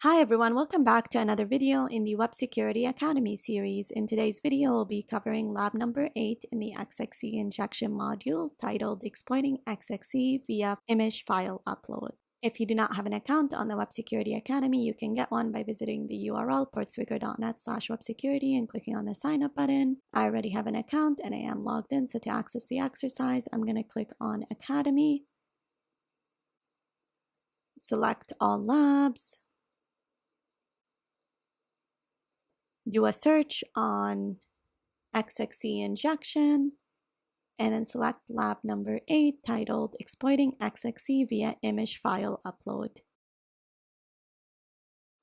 Hi everyone, welcome back to another video in the Web Security Academy series. In today's video, we'll be covering lab number 8 in the XXE injection module titled Exploiting XXE via Image File Upload. If you do not have an account on the Web Security Academy, you can get one by visiting the URL portswigger.net/websecurity and clicking on the sign up button. I already have an account and I am logged in, so to access the exercise, I'm going to click on Academy, select all labs, do a search on XXE injection, and then select lab number 8 titled Exploiting XXE via Image File Upload.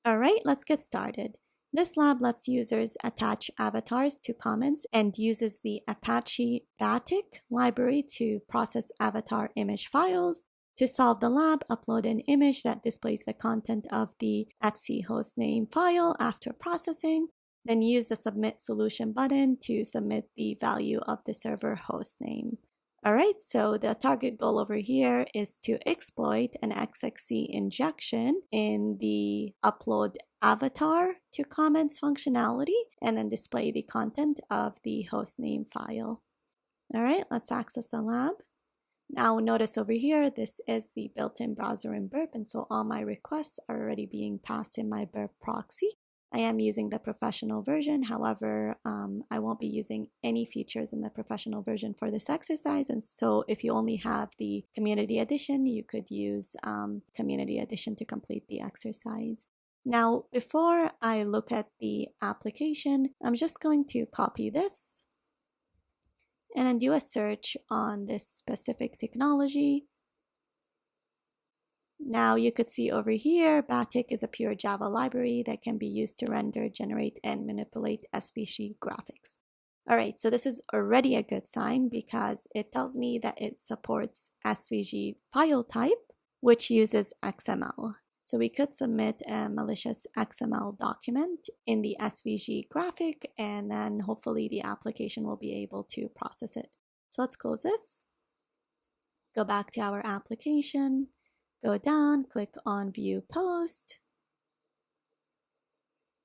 Alright, let's get started. This lab lets users attach avatars to comments and uses the Apache Batik library to process avatar image files. To solve the lab, upload an image that displays the content of the /etc hostname file after processing. Then use the Submit Solution button to submit the value of the server hostname. Alright, so the target goal over here is to exploit an XXE injection in the upload avatar to comments functionality and then display the content of the hostname file. Alright, let's access the lab. Now notice over here, this is the built-in browser in Burp, and so all my requests are already being passed in my Burp proxy. I am using the professional version, however, I won't be using any features in the professional version for this exercise, and so if you only have the community edition, you could use community edition to complete the exercise. Now, before I look at the application, I'm just going to copy this and then do a search on this specific technology. Now you could see over here, Batik is a pure Java library that can be used to render, generate, and manipulate SVG graphics. Alright, so this is already a good sign because it tells me that it supports SVG file type, which uses XML. So we could submit a malicious XML document in the SVG graphic, and then hopefully the application will be able to process it. So let's close this, go back to our application, go down, click on View Post,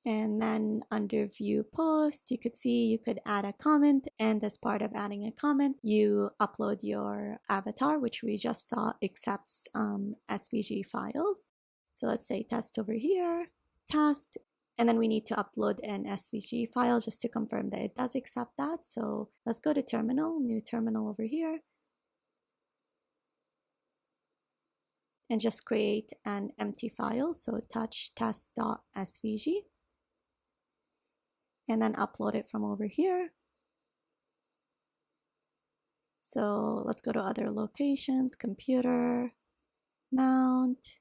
and then under View Post, you could see you could add a comment, and as part of adding a comment, you upload your avatar, which we just saw accepts SVG files. So let's say test over here, test, and then we need to upload an SVG file just to confirm that it does accept that. So let's go to terminal, new terminal over here, and just create an empty file. So touch test.svg, and then upload it from over here. So let's go to other locations, computer, mount,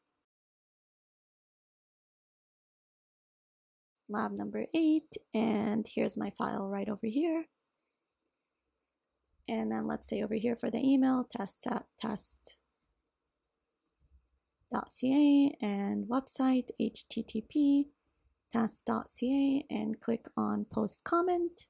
lab number 8, and here's my file right over here. And then let's say over here for the email, test.ca, and website, http test.ca, and click on post comment.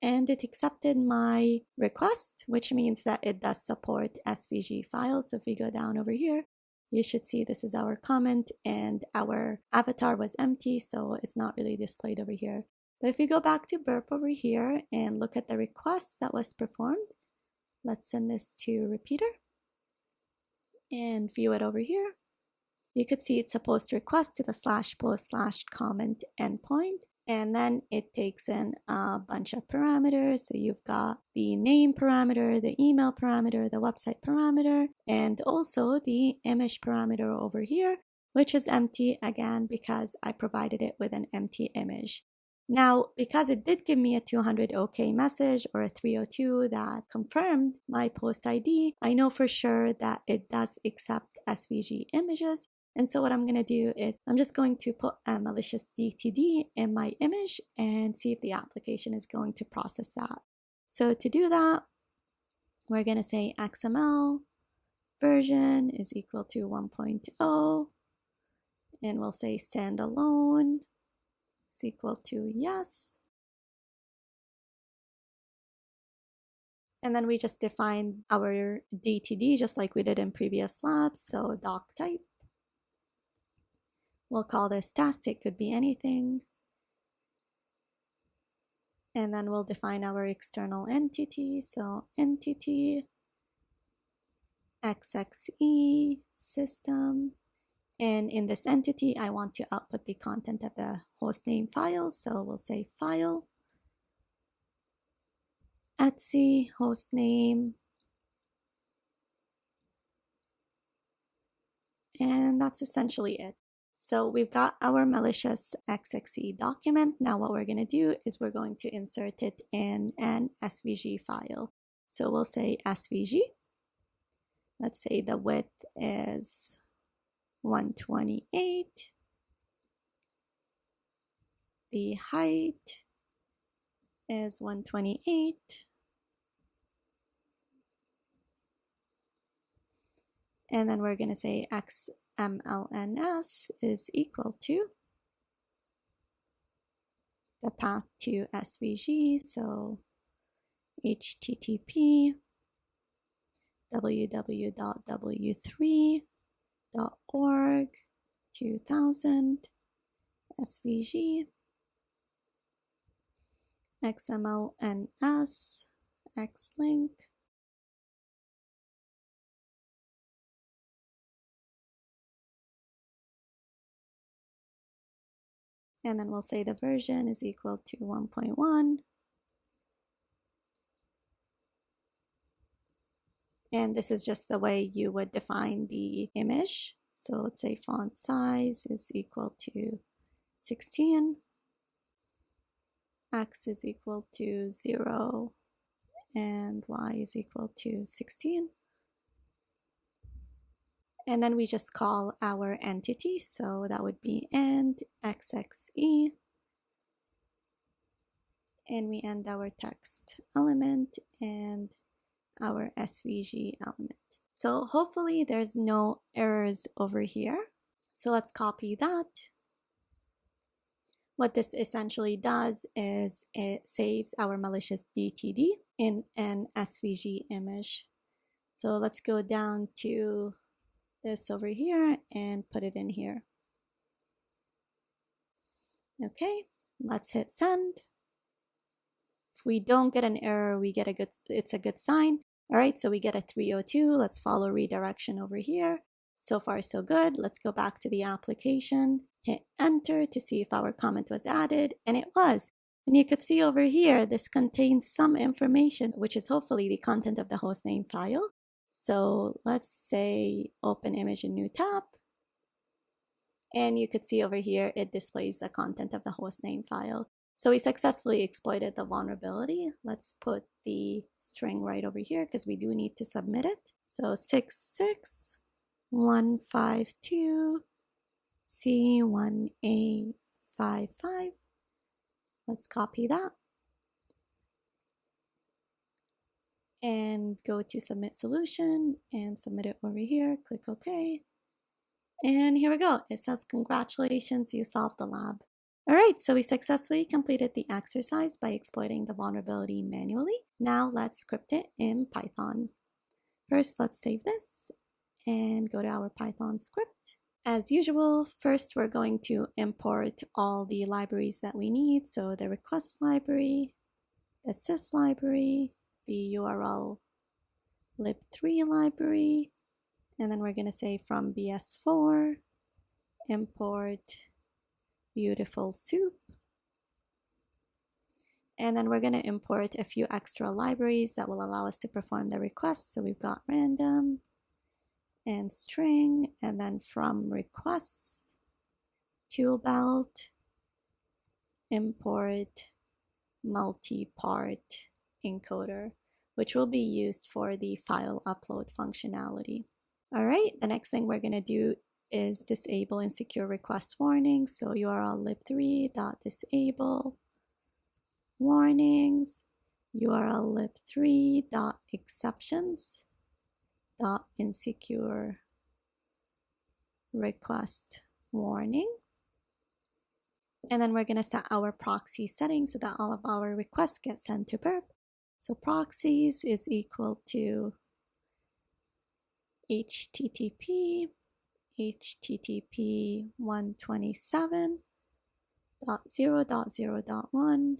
And it accepted my request, which means that it does support SVG files. So if we go down over here, you should see this is our comment, and our avatar was empty, so it's not really displayed over here. But if we go back to Burp over here and look at the request that was performed, let's send this to repeater and view it over here. You could see it's supposed to request to the /post/comment endpoint, and then it takes in a bunch of parameters. So you've got the name parameter, the email parameter, the website parameter, and also the image parameter over here, which is empty again because I provided it with an empty image. Now, because it did give me a 200 OK message or a 302 that confirmed my post ID, I know for sure that it does accept SVG images. And so what I'm going to do is I'm just going to put a malicious DTD in my image and see if the application is going to process that. So to do that, we're going to say XML version is equal to 1.0, and we'll say standalone is equal to yes. And then we just define our DTD just like we did in previous labs. So doc type We'll call this task. It could be anything. And then we'll define our external entity. So entity XXE system. And in this entity, I want to output the content of the hostname file. So we'll say file, Etsy hostname. And that's essentially it. So we've got our malicious XXE document. Now what we're going to do is we're going to insert it in an SVG file. So we'll say SVG. Let's say the width is 128. The height is 128. And then we're going to say XMLNS is equal to the path to SVG. So HTTP www.w3.org 2000 SVG XMLNS xlink. And then we'll say the version is equal to 1.1. And this is just the way you would define the image. So let's say font size is equal to 16. X is equal to 0. And Y is equal to 16. And then we just call our entity. So that would be end XXE. And we end our text element and our SVG element. So hopefully there's no errors over here. So let's copy that. What this essentially does is it saves our malicious DTD in an SVG image. So let's go down to this over here and put it in here. Okay, let's hit send. If we don't get an error, we get it's a good sign. All right, so we get a 302. Let's follow redirection over here. So far, so good. Let's go back to the application, hit enter to see if our comment was added, and it was. And you could see over here, this contains some information, which is hopefully the content of the hostname file. So let's say open image in new tab. And you could see over here, it displays the content of the hostname file. So we successfully exploited the vulnerability. Let's put the string right over here because we do need to submit it. So 66152 C1A55. Let's copy that. And go to submit solution and submit it over here. Click OK. And here we go. It says, congratulations, you solved the lab. All right, so we successfully completed the exercise by exploiting the vulnerability manually. Now let's script it in Python. First, let's save this and go to our Python script. As usual, first we're going to import all the libraries that we need. So the request library, the sys library, the URL lib3 library, and then we're going to say from BS4, import beautiful soup. And then we're going to import a few extra libraries that will allow us to perform the request. So we've got random and string, and then from requests, toolbelt, import multi-part encoder, which will be used for the file upload functionality. All right, the next thing we're going to do is disable insecure request warnings. So URL lib3.disable warnings, URL lib3.exceptions.insecure request warning. And then we're going to set our proxy settings so that all of our requests get sent to burp. So proxies is equal to HTTP HTTP 127.0.0.1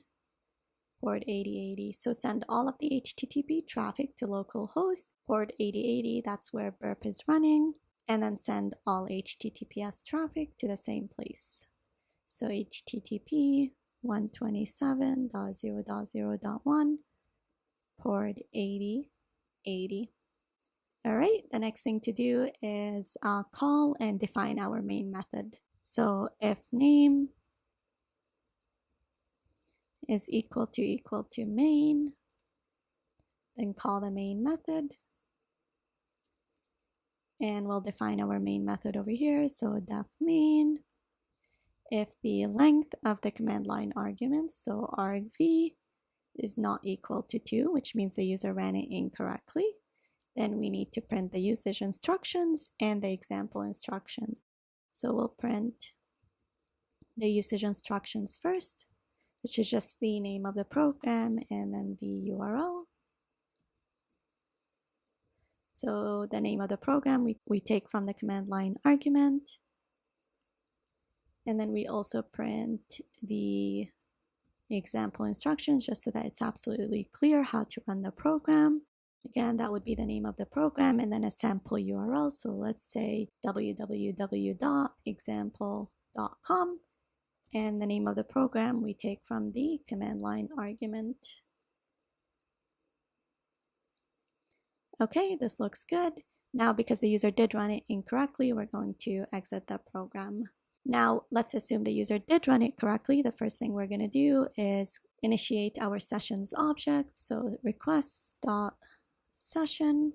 port 8080. So send all of the HTTP traffic to localhost port 8080. That's where burp is running. And then send all HTTPS traffic to the same place. So HTTP 127.0.0.1 port 8080. All right, the next thing to do is call and define our main method. So if name is equal to main, then call the main method. And we'll define our main method over here. So def main, if the length of the command line argument, so argv, is not equal to 2, which means the user ran it incorrectly, then we need to print the usage instructions and the example instructions. So we'll print the usage instructions first, which is just the name of the program and then the URL. So the name of the program we take from the command line argument. And then we also print the example instructions just so that it's absolutely clear how to run the program. Again, that would be the name of the program and then a sample URL. So let's say www.example.com. And the name of the program we take from the command line argument. Okay, this looks good. Now, because the user did run it incorrectly, we're going to exit the program. Now, let's assume the user did run it correctly. The first thing we're going to do is initiate our sessions object. So request.session,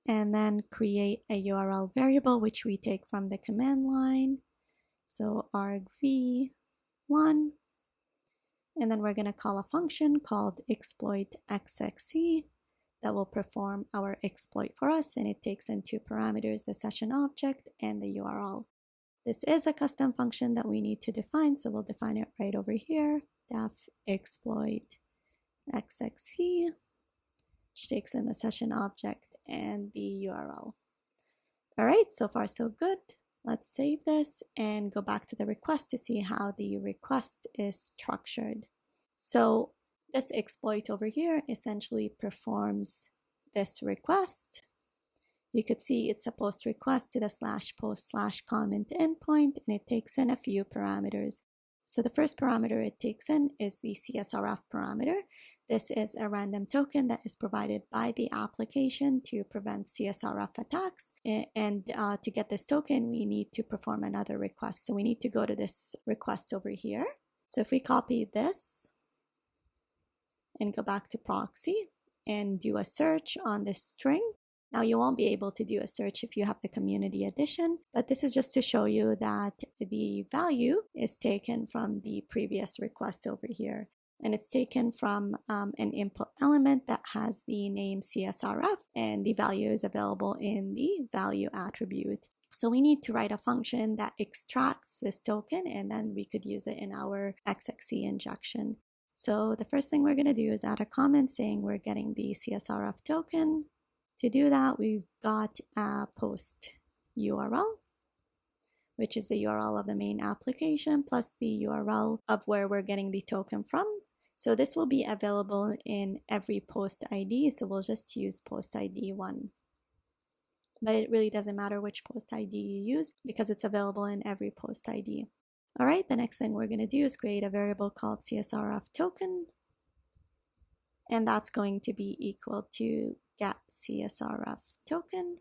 and then create a URL variable, which we take from the command line. So argv1, and then we're going to call a function called exploit XXE that will perform our exploit for us, and it takes in two parameters, the session object and the URL. This is a custom function that we need to define, so we'll define it right over here, def exploit XXE, which takes in the session object and the URL. All right, so far so good. Let's save this and go back to the request to see how the request is structured. So this exploit over here essentially performs this request. You could see it's a post request to the /post/comment endpoint, and it takes in a few parameters. So the first parameter it takes in is the CSRF parameter. This is a random token that is provided by the application to prevent CSRF attacks. And to get this token, we need to perform another request. So we need to go to this request over here. So if we copy this and go back to proxy and do a search on this string, now you won't be able to do a search if you have the community edition, but this is just to show you that the value is taken from the previous request over here. And it's taken from an input element that has the name CSRF, and the value is available in the value attribute. So we need to write a function that extracts this token, and then we could use it in our XXE injection. So the first thing we're going to do is add a comment saying we're getting the CSRF token. To do that, we've got a post URL, which is the URL of the main application, plus the URL of where we're getting the token from. So this will be available in every post ID, so we'll just use post ID 1. But it really doesn't matter which post ID you use because it's available in every post ID. All right, the next thing we're going to do is create a variable called CSRF token, and that's going to be equal to get CSRF token,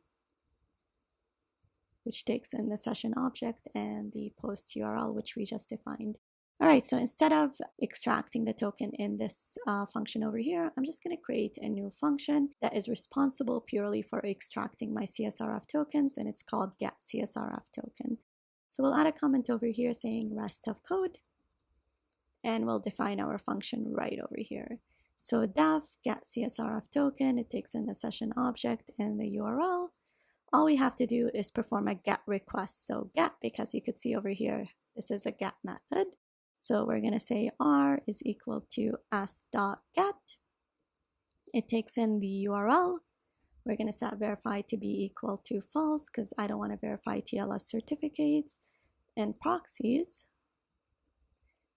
which takes in the session object and the post URL, which we just defined. All right, so instead of extracting the token in this function over here, I'm just going to create a new function that is responsible purely for extracting my CSRF tokens, and it's called get CSRF token. So we'll add a comment over here saying rest of code, and we'll define our function right over here. So def get CSRF token, it takes in the session object and the URL. All we have to do is perform a get request. So get, because you could see over here, this is a get method. So we're going to say r is equal to s.get. It takes in the URL We're going to set verify to be equal to false because I don't want to verify TLS certificates, and proxies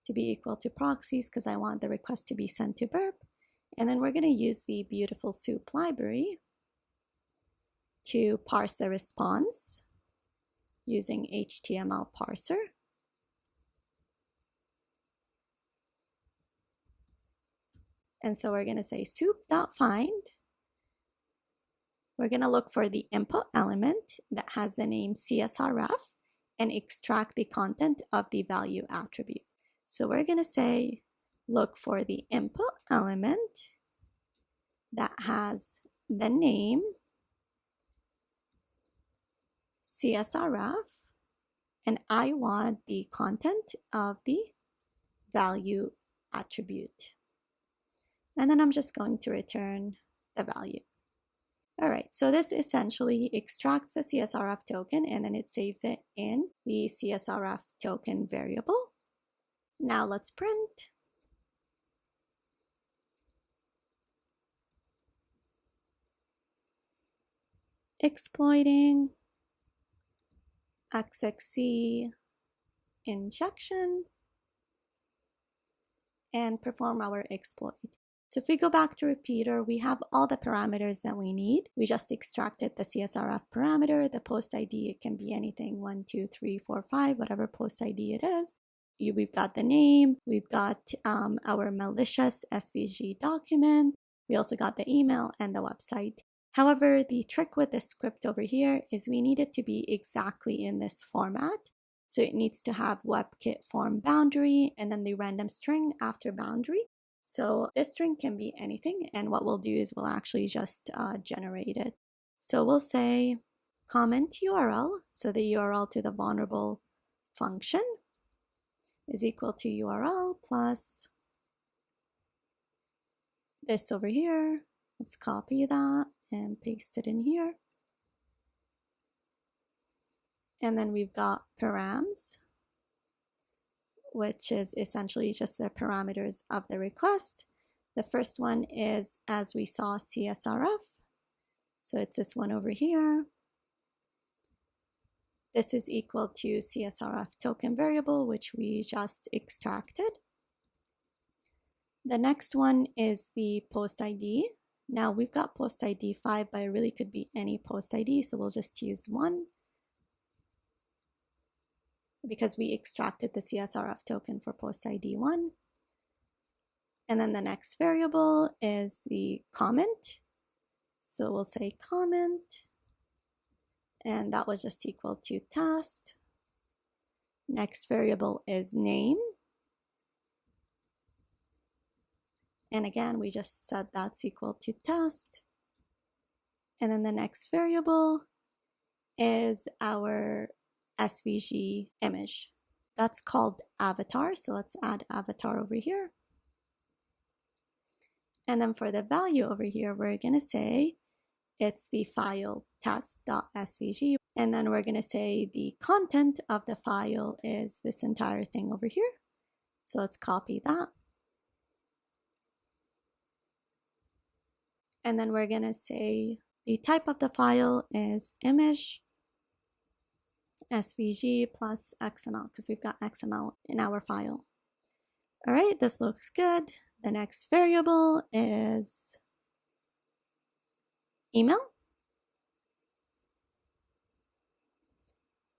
to be equal to proxies because I want the request to be sent to burp. And then we're going to use the beautiful soup library to parse the response using HTML parser. And so we're going to say soup.find. We're going to look for the input element that has the name CSRF and extract the content of the value attribute. So we're going to say look for the input element that has the name CSRF, and I want the content of the value attribute. And then I'm just going to return the value. All right, so this essentially extracts the CSRF token and then it saves it in the CSRF token variable. Now let's print. Exploiting XXE injection and perform our exploit. So if we go back to repeater, we have all the parameters that we need. We just extracted the CSRF parameter, the post ID, it can be anything, 1, 2, 3, 4, 5, whatever post ID it is. We've got the name, we've got our malicious SVG document, we also got the email and the website. However, the trick with this script over here is we need it to be exactly in this format. So it needs to have WebKit form boundary and then the random string after boundary. So this string can be anything, and what we'll do is we'll actually just generate it. So we'll say comment URL, so the URL to the vulnerable function is equal to URL plus this over here. Let's copy that and paste it in here. And then we've got params, which is essentially just the parameters of the request. The first one is, as we saw, CSRF. So it's this one over here. This is equal to CSRF token variable, which we just extracted. The next one is the post ID. Now we've got post ID 5, but it really could be any post ID, so we'll just use 1 because we extracted the CSRF token for post ID 1. And then the next variable is the comment. So we'll say comment, and that was just equal to test. Next variable is name. And again, we just said that's equal to test. And then the next variable is our SVG image. That's called avatar. So let's add avatar over here. And then for the value over here, we're going to say it's the file test.svg. And then we're going to say the content of the file is this entire thing over here. So let's copy that. And then we're going to say the type of the file is image SVG plus XML because we've got XML in our file. All right, this looks good. The next variable is email.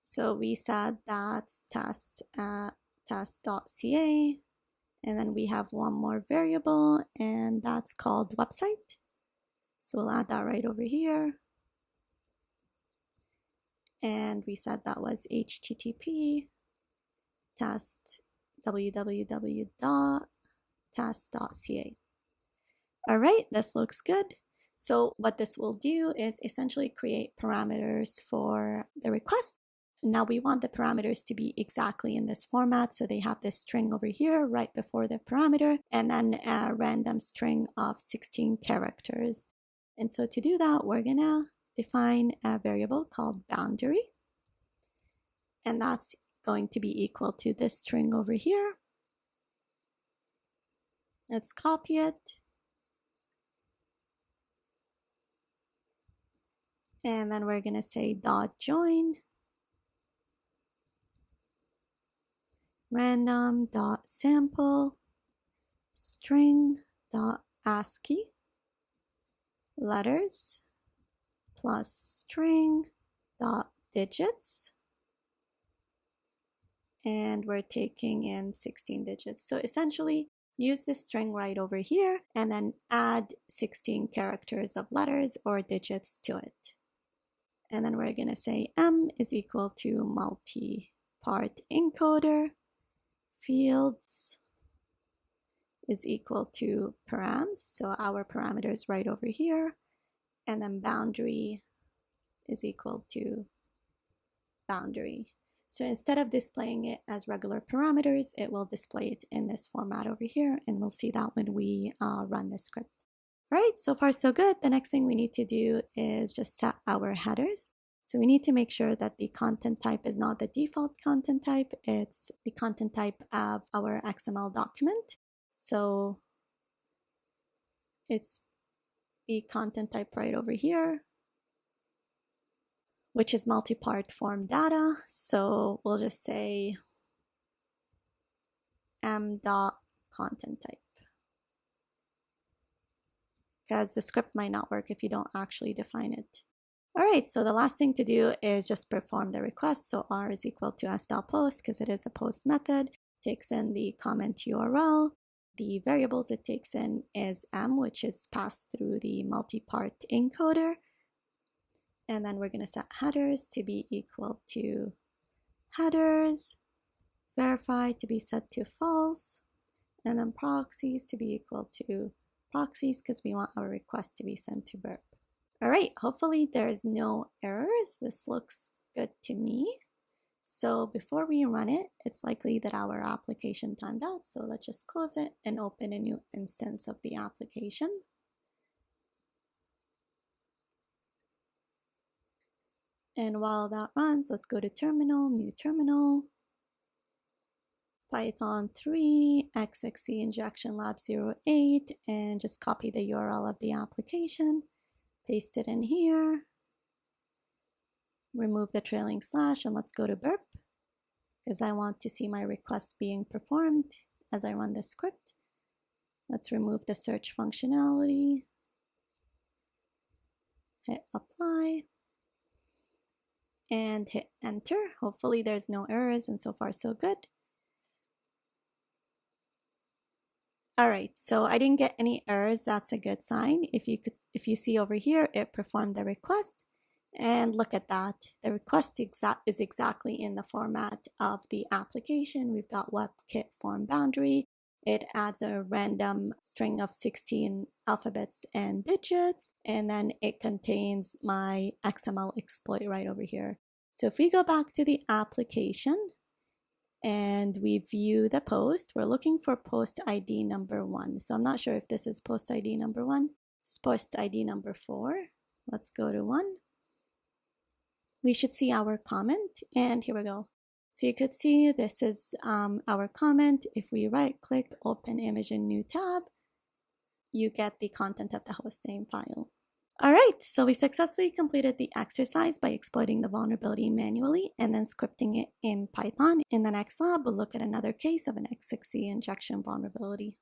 So we said that's test.ca, and then we have one more variable, and that's called website. So we'll add that right over here. And we said that was HTTP test www.test.ca. All right, this looks good. So what this will do is essentially create parameters for the request. Now we want the parameters to be exactly in this format. So they have this string over here right before the parameter, and then a random string of 16 characters. And so to do that, we're gonna define a variable called boundary. And that's going to be equal to this string over here. Let's copy it. And then we're going to say dot join random dot sample string dot ASCII letters plus string dot digits, and we're taking in 16 digits. So essentially use this string right over here and then add 16 characters of letters or digits to it. And then we're going to say m is equal to multi-part encoder fields is equal to params, so our parameter is right over here, and then boundary is equal to boundary. So instead of displaying it as regular parameters, it will display it in this format over here, and we'll see that when we run the script. All right, so far so good. The next thing we need to do is just set our headers. So we need to make sure that the content type is not the default content type, it's the content type of our XML document. So it's the content type right over here, which is multi-part form data. So we'll just say m.content type, because the script might not work if you don't actually define it. All right, so the last thing to do is just perform the request. So r is equal to s.post, because it is a post method, takes in the comment URL. The variables it takes in is m, which is passed through the multi-part encoder. And then we're going to set headers to be equal to headers, verify to be set to false, and then proxies to be equal to proxies, because we want our request to be sent to burp. All right, hopefully there's no errors. This looks good to me. So before we run it, it's likely that our application timed out. So let's just close it and open a new instance of the application. And while that runs, let's go to terminal, new terminal, Python 3, XXE injection lab 08, and just copy the URL of the application, paste it in here, remove the trailing slash, and let's go to burp, because I want to see my requests being performed as I run the script. Let's remove the search functionality, hit apply, and hit enter. Hopefully there's no errors, and so far so good. All right, so I didn't get any errors. That's a good sign. If you see over here, it performed the request, and look at that. The request is exactly in the format of the application. We've got WebKit form boundary. It adds a random string of 16 alphabets and digits, and then it contains my XML exploit right over here. So if we go back to the application and we view the post, we're looking for post ID number 1. So I'm not sure if this is post ID number 1. It's post ID number 4. Let's go to 1. We should see our comment, and here we go. So you could see this is our comment. If we right click, open image in new tab, you get the content of the hostname file. All right, so we successfully completed the exercise by exploiting the vulnerability manually and then scripting it in Python. In the next lab, we'll look at another case of an XXE injection vulnerability.